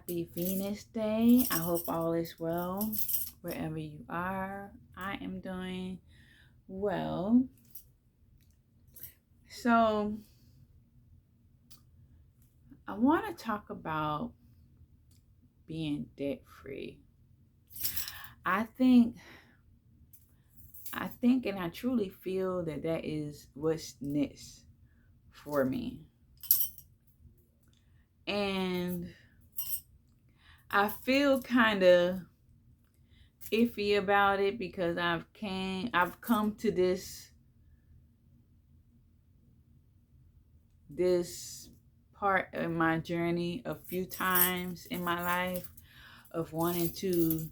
Happy Venus Day. I hope all is well wherever you are. I am doing well. So, I want to talk about being debt free. I think and I truly feel that that is what's next for me. And I feel kind of iffy about it because I've come to this part of my journey a few times in my life of wanting to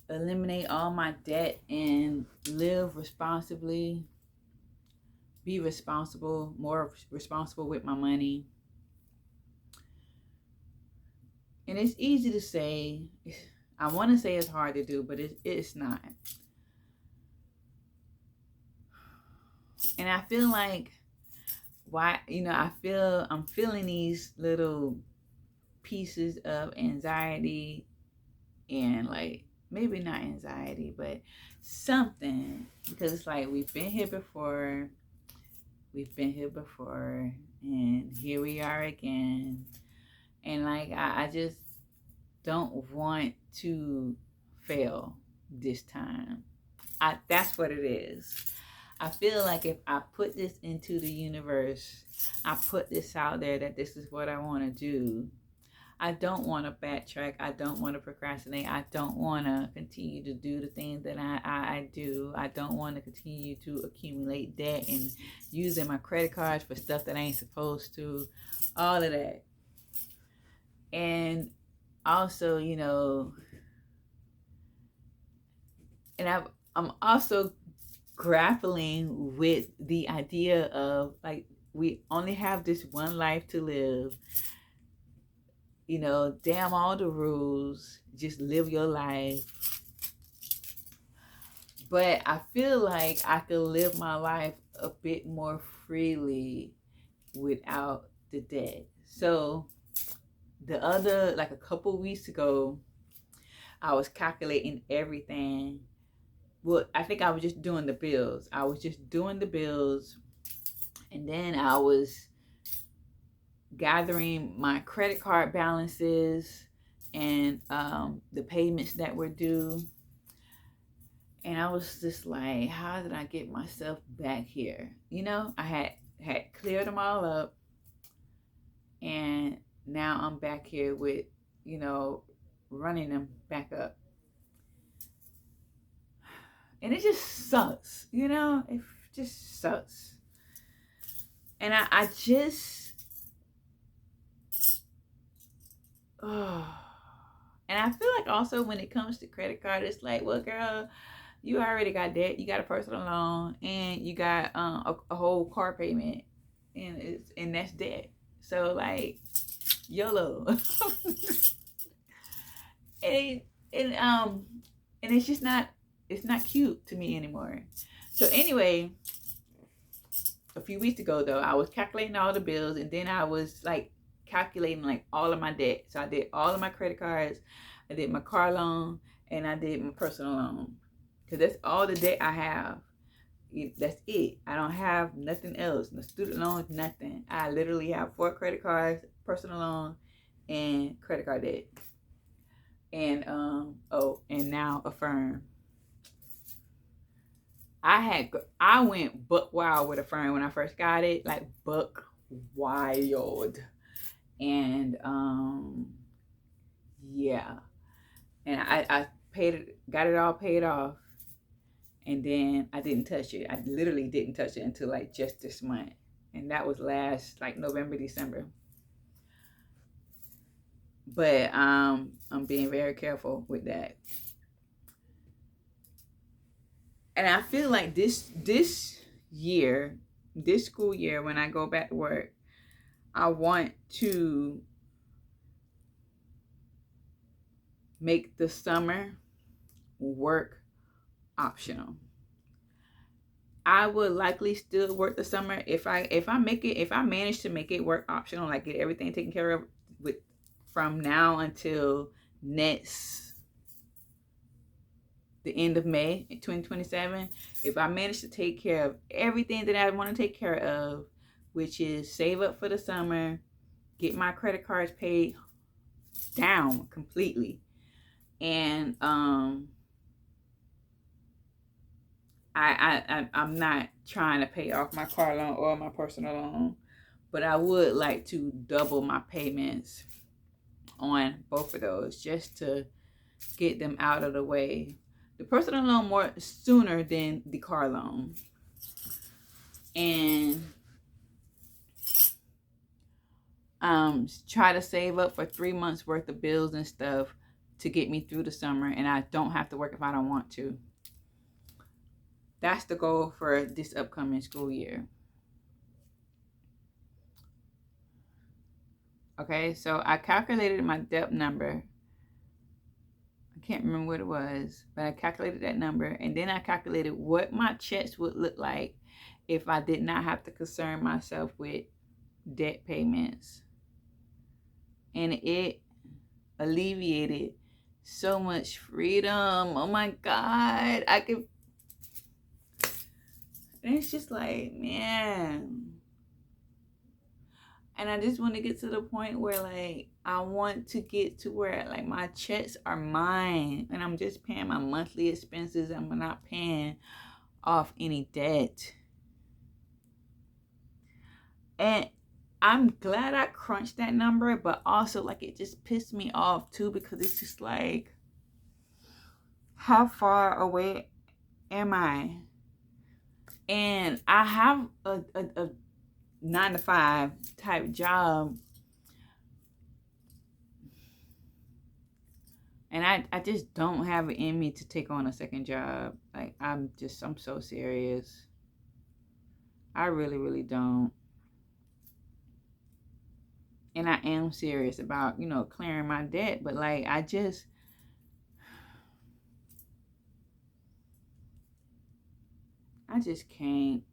eliminate all my debt and live responsibly, be responsible, more responsible with my money. And it's easy to say. I want to say it's hard to do, but it's not. And I feel like I'm feeling these little pieces of anxiety and like maybe not anxiety, but something, because it's like we've been here before, and here we are again. And like I just don't want to fail this time. That's what it is. I feel like if I put this into the universe, I put this out there that this is what I want to do. I don't want to backtrack. I don't want to procrastinate. I don't want to continue to do the things that I do. I don't want to continue to accumulate debt and using my credit cards for stuff that I ain't supposed to. All of that. And also, I'm also grappling with the idea of like we only have this one life to live. Damn all the rules, just live your life. But I feel like I could live my life a bit more freely without the debt. So like a couple weeks ago, I was calculating everything. Well, I think I was just doing the bills. And then I was gathering my credit card balances and the payments that were due. And I was just like, how did I get myself back here? I had cleared them all up, and now I'm back here with, running them back up. And it just sucks, it just sucks. And I just, oh. And I feel like also when it comes to credit card, it's like, well, girl, you already got debt, you got a personal loan, and you got a whole car payment, and that's debt. So like, YOLO. and and and it's not cute to me anymore. So anyway, a few weeks ago though, I was calculating all the bills, and then I was like calculating like all of my debt. So I did all of my credit cards, I did my car loan, and I did my personal loan, because that's all the debt I have. That's it. I don't have nothing else. No student loans, nothing. I literally have 4 credit cards, personal loan, and credit card debt. And and now Affirm. I went buck wild with Affirm when I first got it, like buck wild. And yeah. And I paid it, got it all paid off. And then I didn't touch it. I literally didn't touch it until like just this month. And that was last like November, December. But I'm being very careful with that. And I feel like this school year, when I go back to work, I want to make the summer work optional. I would likely still work the summer if I manage to make it work optional, like get everything taken care of with from now until the end of May in 2027, if I manage to take care of everything that I want to take care of, which is save up for the summer, get my credit cards paid down completely, and I'm not trying to pay off my car loan or my personal loan, but I would like to double my payments on both of those just to get them out of the way. The personal loan more sooner than the car loan. And try to save up for 3 months worth of bills and stuff to get me through the summer, and I don't have to work if I don't want to. That's the goal for this upcoming school year. Okay, so I calculated my debt number. I can't remember what it was, but I calculated that number, and then I calculated what my checks would look like if I did not have to concern myself with debt payments. And it alleviated so much freedom. Oh my God. And it's just like, man. And I just want to get to the point where, like, I want to get to where, like, my checks are mine and I'm just paying my monthly expenses and I'm not paying off any debt. And I'm glad I crunched that number, but also, like, it just pissed me off too, because it's just like, how far away am I? And I have a 9-to-5 type job, and I just don't have it in me to take on a second job. Like, I'm so serious. I really, really don't. And I am serious about, clearing my debt, but like, I just can't.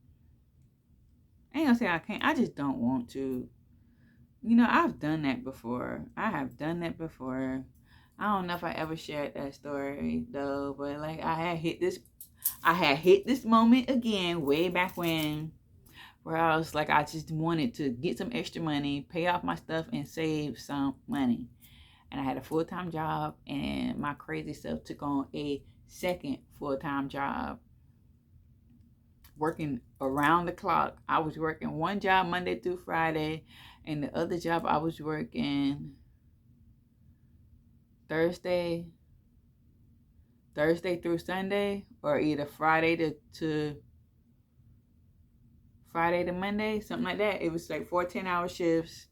I ain't gonna say I can't. I just don't want to. I've done that before. I have done that before. I don't know if I ever shared that story though, but like, I had hit this moment again way back when, where I was like, I just wanted to get some extra money, pay off my stuff, and save some money. And I had a full-time job, and my crazy self took on a second full-time job, working around the clock. I was working one job Monday through Friday, and the other job I was working Thursday through Sunday, or either Friday to Monday, something like that. It was like 4 10-hour shifts,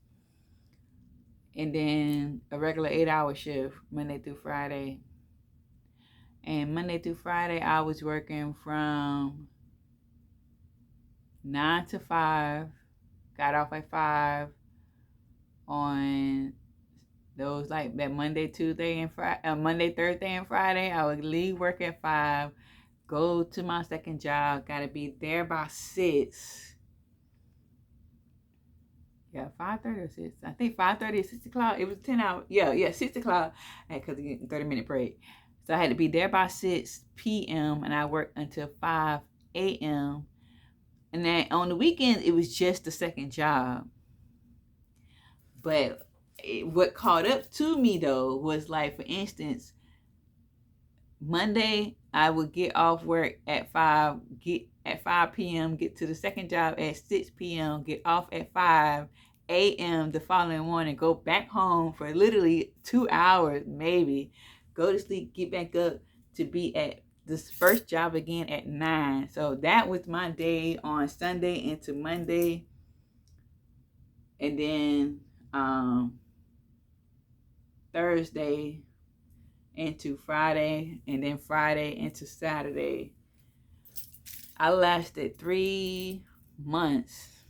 and then a regular 8-hour shift Monday through Friday. And Monday through Friday, I was working from 9 to 5, got off at 5 on those, like, that Monday, Tuesday, and Friday, Monday, Thursday, and Friday. I would leave work at 5, go to my second job, gotta be there by 6. Yeah, 5:30 or 6. I think 5:30 or 6 o'clock. It was 10 hours. Yeah, 6 o'clock, because you get a 30-minute break. So I had to be there by 6 p.m. and I worked until 5 a.m. And then on the weekend, it was just the second job. But what caught up to me though was, like, for instance, Monday I would get off work at 5 p.m., get to the second job at 6 p.m., get off at 5 a.m. the following morning, go back home for literally 2 hours maybe, go to sleep, get back up to be at this first job again at 9. So that was my day on Sunday into Monday. And then Thursday into Friday, and then Friday into Saturday. I lasted 3 months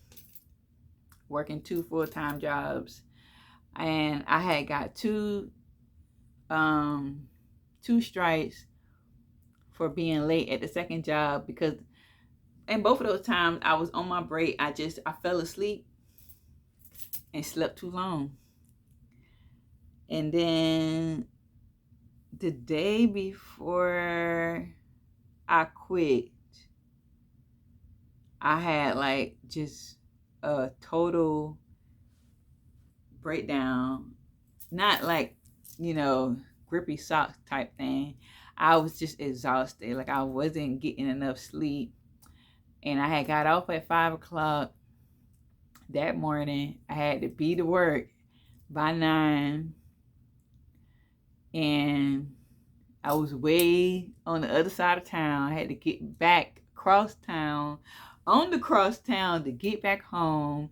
working 2 full-time jobs, and I had got two strikes for being late at the second job, because in both of those times I was on my break. I fell asleep and slept too long. And then the day before I quit, I had like just a total breakdown. Not like, you know, grippy socks type thing. I was just exhausted. Like I wasn't getting enough sleep. And I had got off at 5 o'clock that morning. I had to be to work by 9. And I was way on the other side of town. I had to get back across town, on the cross town to get back home,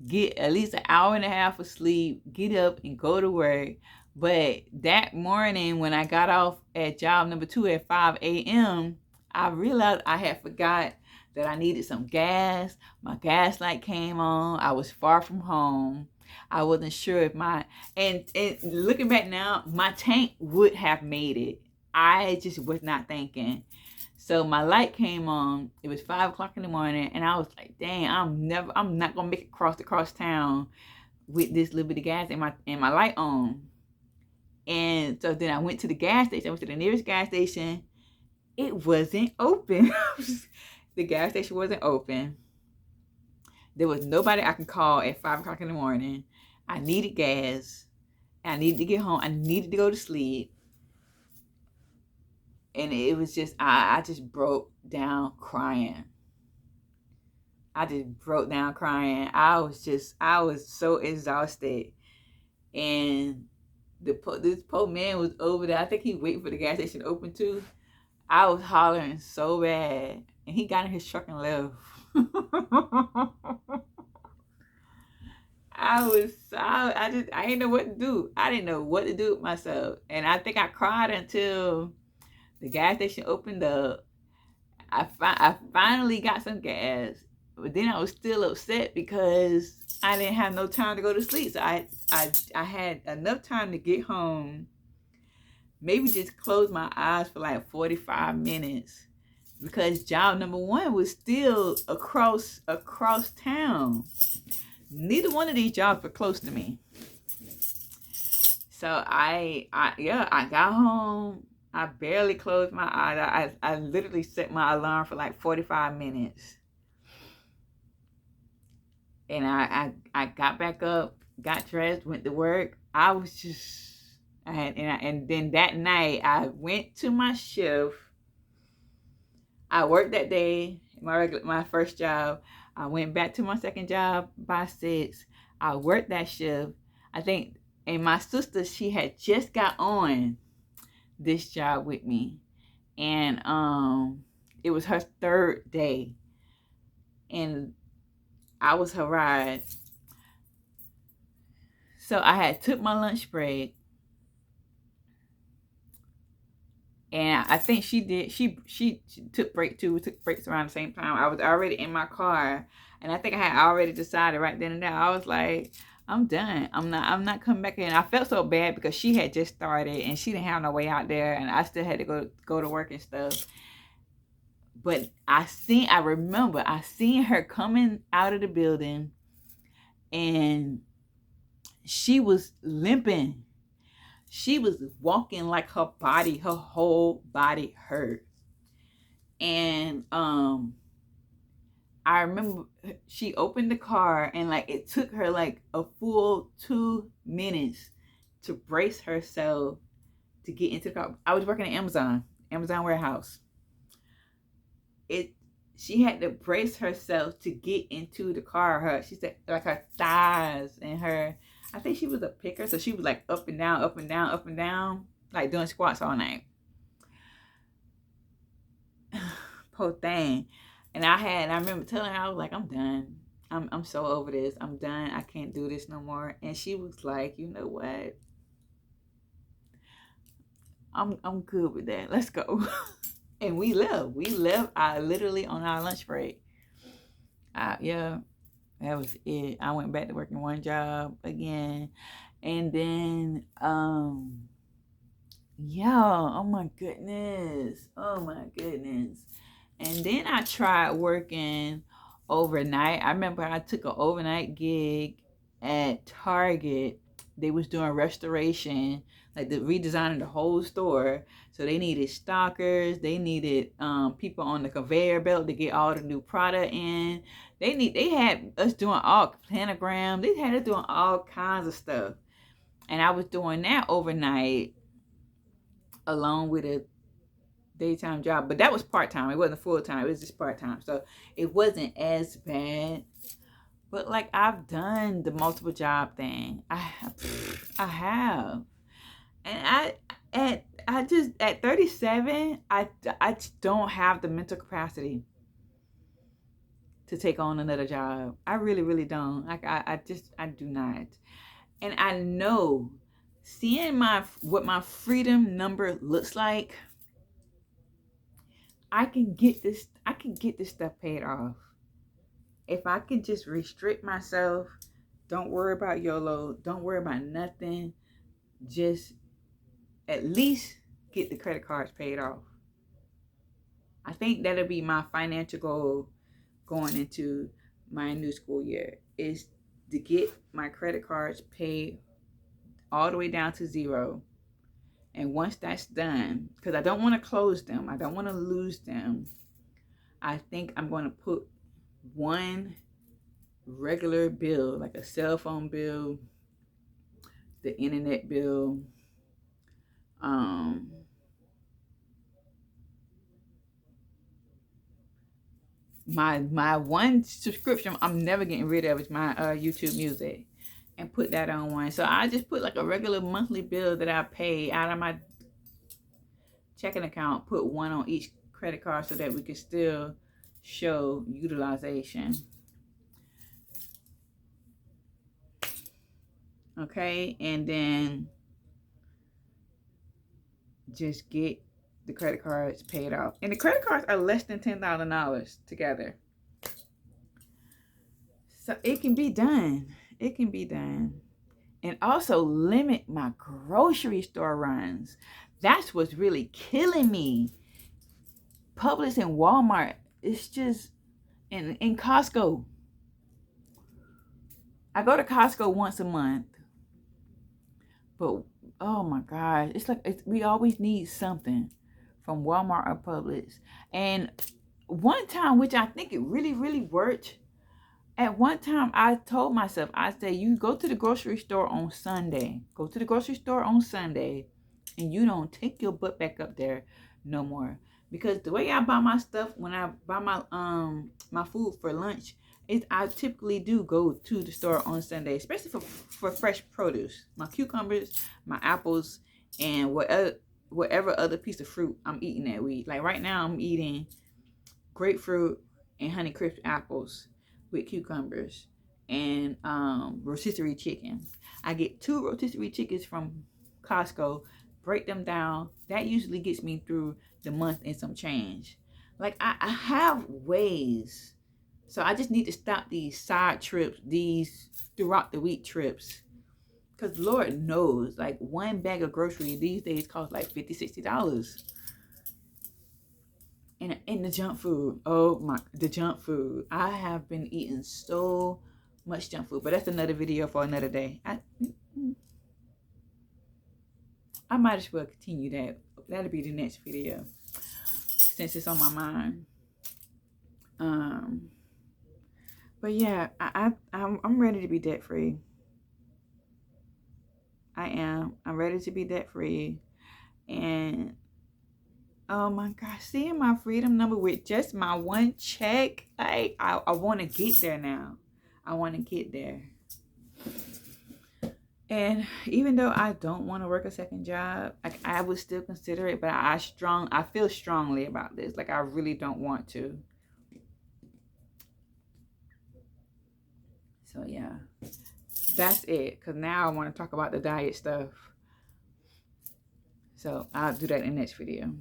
get at least an hour and a half of sleep, get up and go to work. But that morning when I got off at job number 2 at 5 a.m., I realized I had forgot that I needed some gas. My gas light came on. I was far from home. I wasn't sure if and looking back now, my tank would have made it. I just was not thinking. So my light came on. It was 5 o'clock in the morning, and I was like, "Dang, I'm not gonna make it across town with this little bit of gas and my light on." And so then I went to the gas station. I went to the nearest gas station. It wasn't open. The gas station wasn't open. There was nobody I can call at 5 o'clock in the morning. I needed gas. I needed to get home. I needed to go to sleep. And it was just, I just broke down crying. I just broke down crying. I was so exhausted. And this poor man was over there. I think he waited for the gas station to open too. I was hollering so bad. And he got in his truck and left. I didn't know what to do. I didn't know what to do with myself. And I think I cried until the gas station opened up. I finally got some gas, but then I was still upset because I didn't have no time to go to sleep. So I had enough time to get home, maybe just close my eyes for like 45 minutes because job number 1 was still across town. Neither one of these jobs were close to me. So I got home. I barely closed my eyes. I literally set my alarm for like 45 minutes. And I got back up, got dressed, went to work. I was just, and then that night I went to my shift. I worked that day, my first job. I went back to my second job by 6. I worked that shift. I think, and my sister, she had just got on this job with me. And it was her 3rd day. And I was her ride. So I had took my lunch break. And I think she did. She took break too. We took breaks around the same time. I was already in my car, and I think I had already decided right then and there. I was like, I'm done. I'm not coming back in. I felt so bad because she had just started and she didn't have no way out there, and I still had to go to work and stuff. But I remember I seen her coming out of the building, and she was limping. She was walking like her whole body hurt. And I remember she opened the car, and like it took her like a full 2 minutes to brace herself to get into the car. I was working at Amazon warehouse. She had to brace herself to get into the car. She said like her thighs and her, I think she was a picker, so she was like up and down, up and down, up and down, like doing squats all night. Poor thing. And I remember telling her, I was like, I'm done. I'm so over this. I'm done. I can't do this no more. And she was like, you know what? I'm good with that. Let's go. And we left. Literally on our lunch break. Yeah. That was it. I went back to working one job again. And then, oh my goodness. And then I tried working overnight. I remember I took an overnight gig at Target. they was doing restoration, like the redesigning the whole store. So they needed stockers, they needed people on the conveyor belt to get all the new product in. They had us doing all planogram. They had us doing all kinds of stuff. And I was doing that overnight along with a daytime job, but that was part-time. It wasn't full-time. It was just part-time. So it wasn't as bad. But like, I've done the multiple job thing. I have. And I just at 37, I don't have the mental capacity to take on another job. I really don't. Like, I do not. And I know, seeing what my freedom number looks like, I can get this stuff paid off. If I can just restrict myself, don't worry about YOLO, don't worry about nothing, just at least get the credit cards paid off. I think that'll be my financial goal going into my new school year, is to get my credit cards paid all the way down to zero. And once that's done, because I don't want to close them, I don't want to lose them, I think I'm going to put one regular bill, like a cell phone bill, the internet bill, my one subscription I'm never getting rid of is my YouTube Music, and put that on one. So I just put like a regular monthly bill that I pay out of my checking account, put one on each credit card so that we can still show utilization. Okay, and then just get the credit cards paid off. And the credit cards are less than $10,000 together. So it can be done. It can be done. And also limit my grocery store runs. That's what's really killing me. Publix and Walmart, it's just, in Costco. I go to Costco once a month. But, oh my gosh, it's like we always need something from Walmart or Publix. And one time, which I think it really worked, at one time I told myself, I said, you go to the grocery store on Sunday. Go to the grocery store on Sunday, and you don't take your butt back up there no more. Because the way I buy my stuff, when I buy my food for lunch, I typically do go to the store on Sunday, especially for fresh produce. My cucumbers, my apples, and whatever other piece of fruit I'm eating that week. Like right now, I'm eating grapefruit and Honeycrisp apples with cucumbers and rotisserie chicken. I get 2 rotisserie chickens from Costco, break them down. That usually gets me through the month and some change. Like, I have ways. So I just need to stop these side trips, these throughout the week trips. Because Lord knows, like, one bag of groceries these days costs like $50, $60. And the junk food. Oh my, the junk food. I have been eating so much junk food. But that's another video for another day. I might as well continue that. That'll be the next video, since it's on my mind. But yeah, I'm ready to be debt free. I am. I'm ready to be debt free. And oh my gosh, seeing my freedom number with just my one check, like, I want to get there now. I want to get there. And even though I don't want to work a second job, like, I would still consider it, but I feel strongly about this. Like, I really don't want to. So yeah, that's it. Because now I want to talk about the diet stuff. So I'll do that in the next video.